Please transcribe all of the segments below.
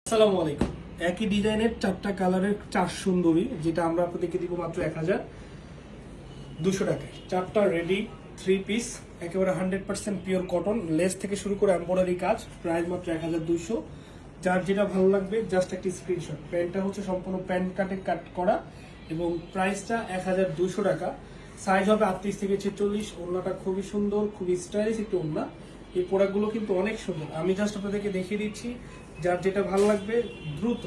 আসসালামু আলাইকুম। একই ডিজাইনের চারটা কালারের চার সুন্দরী, যেটা আমরা আপনাদেরকে দিব মাত্র 1200 টাকায়। চারটা রেডি 3 পিস, একেবারে 100% পিওর কটন, লেস থেকে শুরু করে এমব্রয়ডারি কাজ, প্রাইস মাত্র 1200। যার যেটা ভালো লাগবে জাস্ট একটি স্ক্রিনশট। প্যান্টটা হচ্ছে সম্পূর্ণ প্যান্ট কাটে কাট করা এবং প্রাইসটা 1200 টাকা। সাইজ হবে 38 থেকে 46। ওড়নাটা খুবই সুন্দর, খুবই স্টাইলিশ একটু ওড়না। এই প্রোডাক্টগুলো কিন্তু অনেক সুন্দর। আমি জাস্ট আপনাদেরকে দেখিয়ে দিচ্ছি, যার যেটা ভালো লাগবে দ্রুত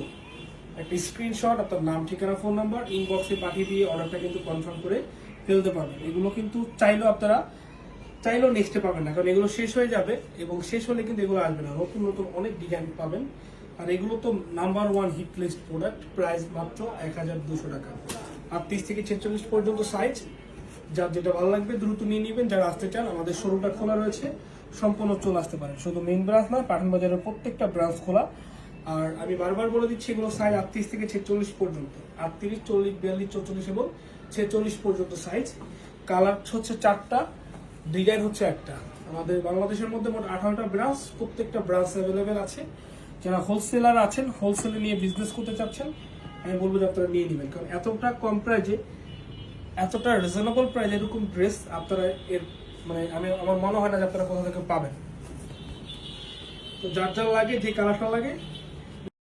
একটা স্ক্রিনশট, আপনার নাম, ঠিকানা, ফোন নাম্বার ইনবক্সে পাঠিয়ে দিয়ে অর্ডারটা কিন্তু কনফার্ম করে ফেলতে পারবেন। এগুলো কিন্তু চাইলেও নেক্সটে পাবেন না, কারণ এগুলো শেষ হয়ে যাবে এবং শেষ হলে কিন্তু এগুলো আসবে না। নতুন নতুন অনেক ডিজাইন পাবেন, আর এগুলো তো number 1 hit list product. Price মাত্র 1200 টাকা, 38 থেকে 46 পর্যন্ত সাইজ। যার যেটা ভালো লাগবে দ্রুত নিয়ে নেবেন। যারা আসতে চান, আমাদের শোরুমটা খোলা রয়েছে, সম্পূর্ণ চলে আসতে পারেন। শুধু মেইন ব্রাঞ্চ না, পাঠান বাজারের প্রত্যেকটা ব্রাঞ্চ খোলা। আর আমি বারবার বলে দিচ্ছি, এগুলো সাইজ 38 থেকে 46 পর্যন্ত, 38, 40, 42, 44 এবং 46 পর্যন্ত সাইজ। কালার হচ্ছে 4টা, ডিজাইন হচ্ছে একটা। আমাদের বাংলাদেশের মধ্যে মোট 18টা ব্রাঞ্চ, প্রত্যেকটা ব্রাঞ্চ অ্যাভেলেবেল আছে। যারা হোলসেলার আছেন, হোলসেলে নিয়ে বিজনেস করতে চাচ্ছেন, আমি বলবো যে আপনারা নিয়ে নেবেন, কারণ এতটা কম প্রাইজে, এতটা রিজনেবল প্রাইস এরকম ড্রেস আপনারা আমার মনে হয় না যে আপনারা কোথা থেকে পাবেন। তো যার লাগে, যে কালারটা লাগে